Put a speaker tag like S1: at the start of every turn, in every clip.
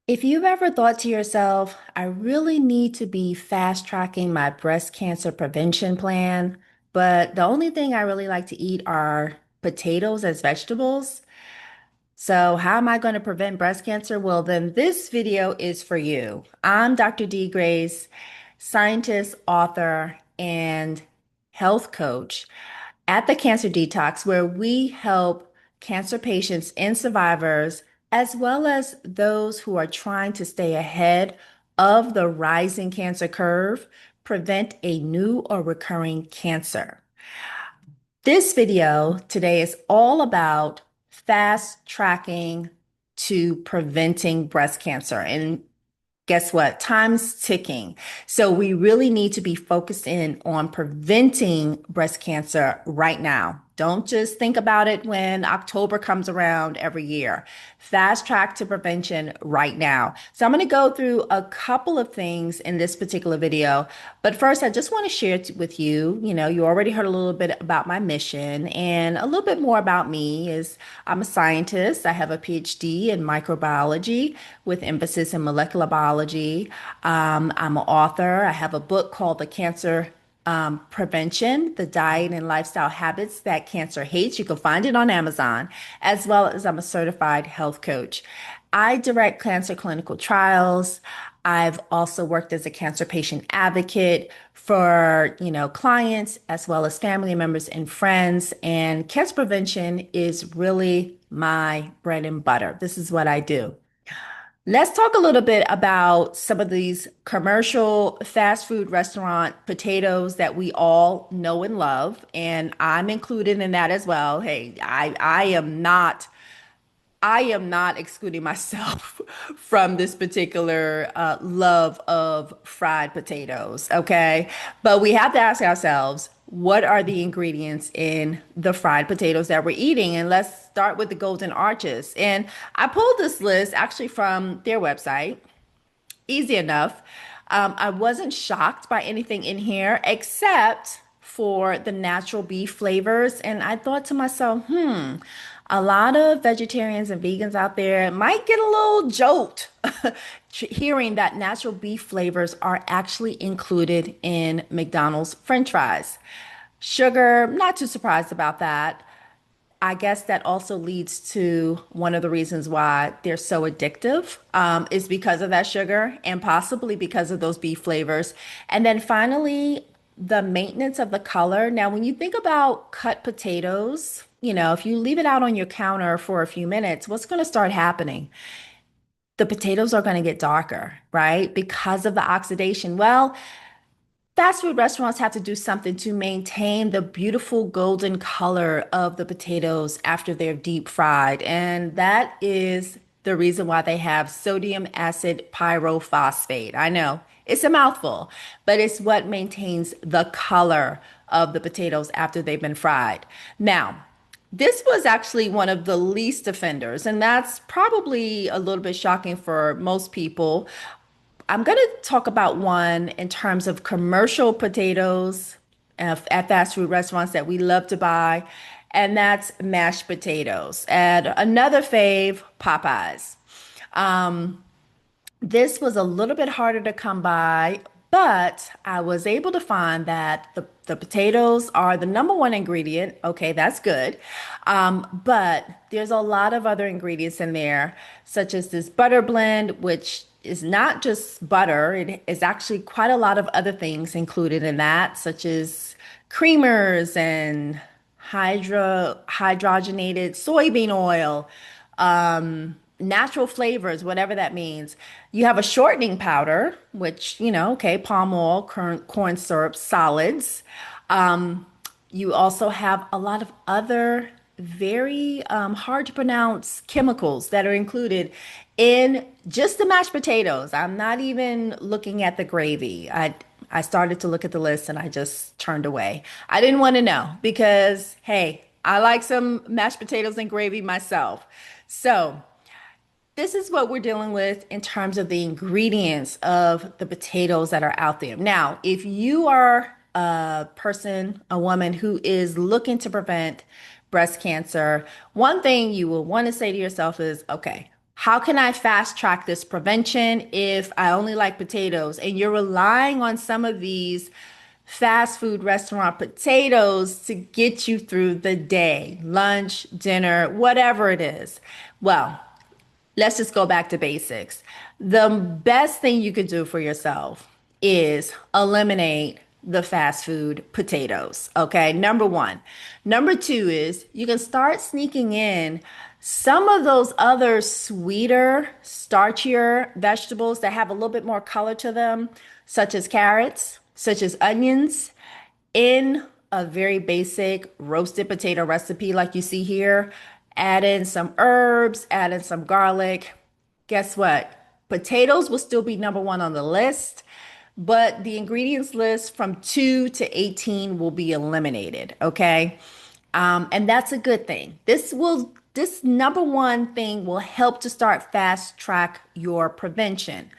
S1: If you've ever thought to yourself, I really need to be fast tracking my breast cancer prevention plan, but the only thing I really like to eat are potatoes as vegetables. So, how am I going to prevent breast cancer? Well, then this video is for you. I'm Dr. D. Grace, scientist, author, and health coach at the Cancer Detox, where we help cancer patients and survivors, as well as those who are trying to stay ahead of the rising cancer curve, prevent a new or recurring cancer. This video today is all about fast tracking to preventing breast cancer. And guess what? Time's ticking. So we really need to be focused in on preventing breast cancer right now. Don't just think about it when October comes around every year. Fast track to prevention right now. So I'm going to go through a couple of things in this particular video. But first, I just want to share with you, you already heard a little bit about my mission and a little bit more about me is I'm a scientist. I have a PhD in microbiology with emphasis in molecular biology. I'm an author. I have a book called The Cancer Prevention, the Diet and Lifestyle Habits That Cancer Hates. You can find it on Amazon, as well as I'm a certified health coach. I direct cancer clinical trials. I've also worked as a cancer patient advocate for, clients as well as family members and friends. And cancer prevention is really my bread and butter. This is what I do. Let's talk a little bit about some of these commercial fast food restaurant potatoes that we all know and love, and I'm included in that as well. Hey, I am not excluding myself from this particular love of fried potatoes, okay? But we have to ask ourselves, what are the ingredients in the fried potatoes that we're eating? And let's start with the golden arches. And I pulled this list actually from their website. Easy enough. I wasn't shocked by anything in here except for the natural beef flavors. And I thought to myself, a lot of vegetarians and vegans out there might get a little jolt hearing that natural beef flavors are actually included in McDonald's French fries. Sugar, not too surprised about that. I guess that also leads to one of the reasons why they're so addictive, is because of that sugar and possibly because of those beef flavors. And then finally, the maintenance of the color. Now, when you think about cut potatoes, if you leave it out on your counter for a few minutes, what's going to start happening? The potatoes are going to get darker, right? Because of the oxidation. Well, fast food restaurants have to do something to maintain the beautiful golden color of the potatoes after they're deep fried. And that is the reason why they have sodium acid pyrophosphate. I know it's a mouthful, but it's what maintains the color of the potatoes after they've been fried. Now, this was actually one of the least offenders, and that's probably a little bit shocking for most people. I'm going to talk about one in terms of commercial potatoes at fast food restaurants that we love to buy, and that's mashed potatoes. And another fave, Popeyes. This was a little bit harder to come by, but I was able to find that the potatoes are the number one ingredient. Okay, that's good. But there's a lot of other ingredients in there, such as this butter blend, which is not just butter, it is actually quite a lot of other things included in that, such as creamers and hydrogenated soybean oil, natural flavors, whatever that means. You have a shortening powder, which, okay, palm oil, corn syrup, solids. You also have a lot of other very hard to pronounce chemicals that are included in just the mashed potatoes. I'm not even looking at the gravy. I started to look at the list and I just turned away. I didn't want to know because, hey, I like some mashed potatoes and gravy myself. So, this is what we're dealing with in terms of the ingredients of the potatoes that are out there. Now, if you are a person, a woman who is looking to prevent breast cancer, one thing you will want to say to yourself is, okay, how can I fast track this prevention if I only like potatoes? And you're relying on some of these fast food restaurant potatoes to get you through the day, lunch, dinner, whatever it is. Well, let's just go back to basics. The best thing you could do for yourself is eliminate the fast food potatoes. Okay, number one. Number two is you can start sneaking in some of those other sweeter, starchier vegetables that have a little bit more color to them, such as carrots, such as onions, in a very basic roasted potato recipe like you see here. Add in some herbs, add in some garlic. Guess what? Potatoes will still be number one on the list, but the ingredients list from 2 to 18 will be eliminated, okay? And that's a good thing. This number one thing will help to start fast track your prevention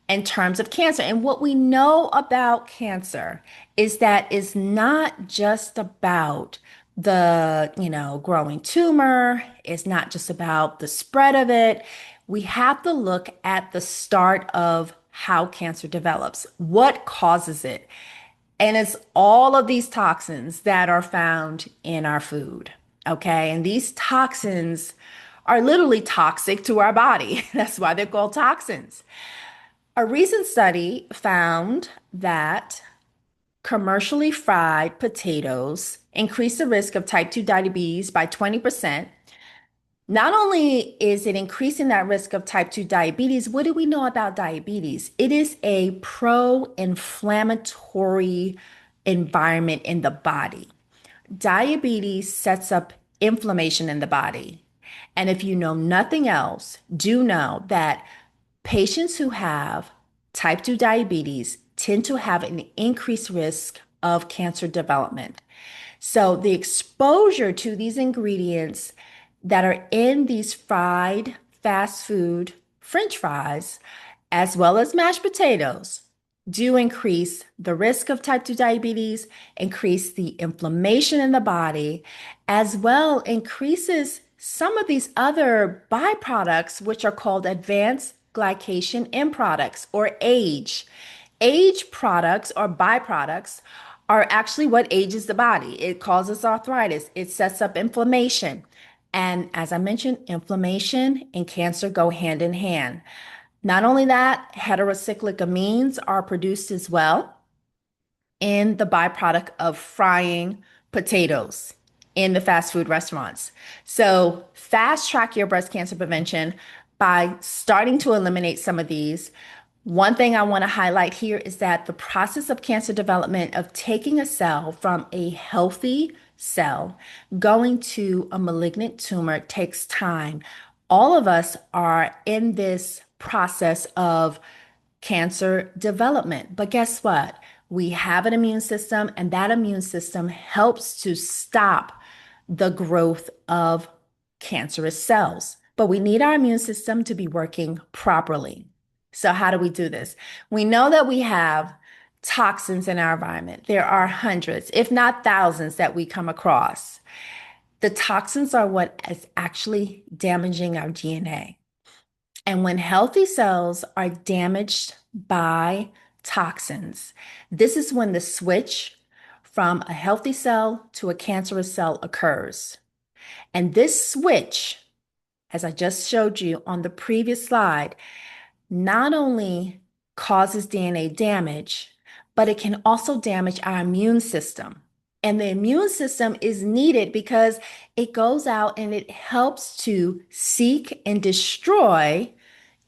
S1: in terms of cancer. And what we know about cancer is that it's not just about the growing tumor. It's not just about the spread of it. We have to look at the start of how cancer develops, what causes it. And it's all of these toxins that are found in our food. Okay. And these toxins are literally toxic to our body. That's why they're called toxins. A recent study found that commercially fried potatoes increase the risk of type 2 diabetes by 20%. Not only is it increasing that risk of type 2 diabetes, what do we know about diabetes? It is a pro-inflammatory environment in the body. Diabetes sets up inflammation in the body. And if you know nothing else, do know that patients who have type 2 diabetes tend to have an increased risk of cancer development. So the exposure to these ingredients that are in these fried fast food French fries, as well as mashed potatoes, do increase the risk of type 2 diabetes, increase the inflammation in the body, as well increases some of these other byproducts, which are called advanced glycation end products or age. Age products or byproducts are actually what ages the body. It causes arthritis, it sets up inflammation. And as I mentioned, inflammation and cancer go hand in hand. Not only that, heterocyclic amines are produced as well in the byproduct of frying potatoes in the fast food restaurants. So, fast track your breast cancer prevention by starting to eliminate some of these. One thing I want to highlight here is that the process of cancer development of taking a cell from a healthy cell going to a malignant tumor takes time. All of us are in this process of cancer development. But guess what? We have an immune system, and that immune system helps to stop the growth of cancerous cells. But we need our immune system to be working properly. So, how do we do this? We know that we have toxins in our environment. There are hundreds, if not thousands, that we come across. The toxins are what is actually damaging our DNA. And when healthy cells are damaged by toxins, this is when the switch from a healthy cell to a cancerous cell occurs. And this switch, as I just showed you on the previous slide, not only causes DNA damage, but it can also damage our immune system. And the immune system is needed because it goes out and it helps to seek and destroy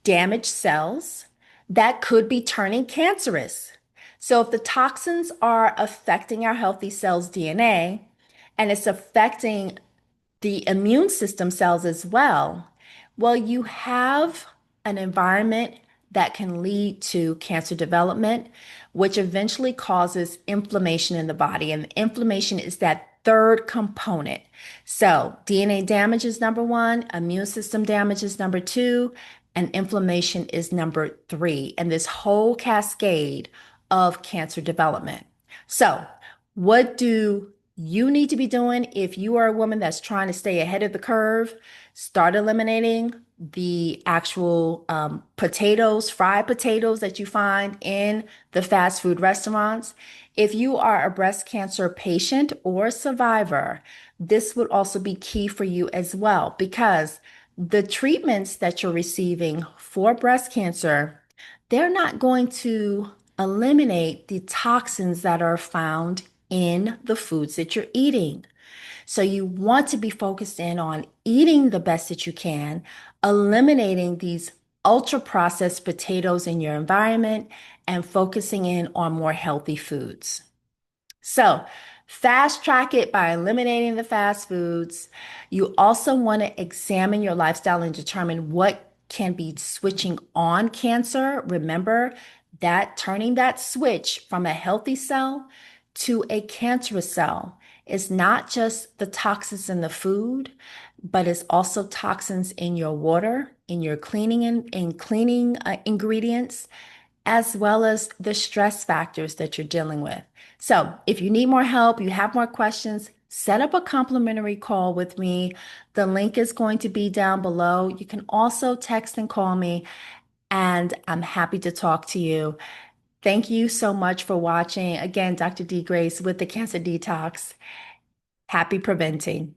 S1: damaged cells that could be turning cancerous. So if the toxins are affecting our healthy cells' DNA and it's affecting the immune system cells as well, well, you have an environment that can lead to cancer development, which eventually causes inflammation in the body. And inflammation is that third component. So DNA damage is number one, immune system damage is number two, and inflammation is number three. And this whole cascade of cancer development. So, what do you need to be doing if you are a woman that's trying to stay ahead of the curve? Start eliminating the actual potatoes, fried potatoes that you find in the fast food restaurants. If you are a breast cancer patient or survivor, this would also be key for you as well because the treatments that you're receiving for breast cancer, they're not going to eliminate the toxins that are found in the foods that you're eating. So you want to be focused in on eating the best that you can, eliminating these ultra processed potatoes in your environment, and focusing in on more healthy foods. So, fast track it by eliminating the fast foods. You also want to examine your lifestyle and determine what can be switching on cancer. Remember that turning that switch from a healthy cell to a cancerous cell is not just the toxins in the food, but it's also toxins in your water, in your cleaning and cleaning ingredients, as well as the stress factors that you're dealing with. So, if you need more help, you have more questions, set up a complimentary call with me. The link is going to be down below. You can also text and call me, and I'm happy to talk to you. Thank you so much for watching. Again, Dr. D. Grace with the Cancer Detox. Happy preventing.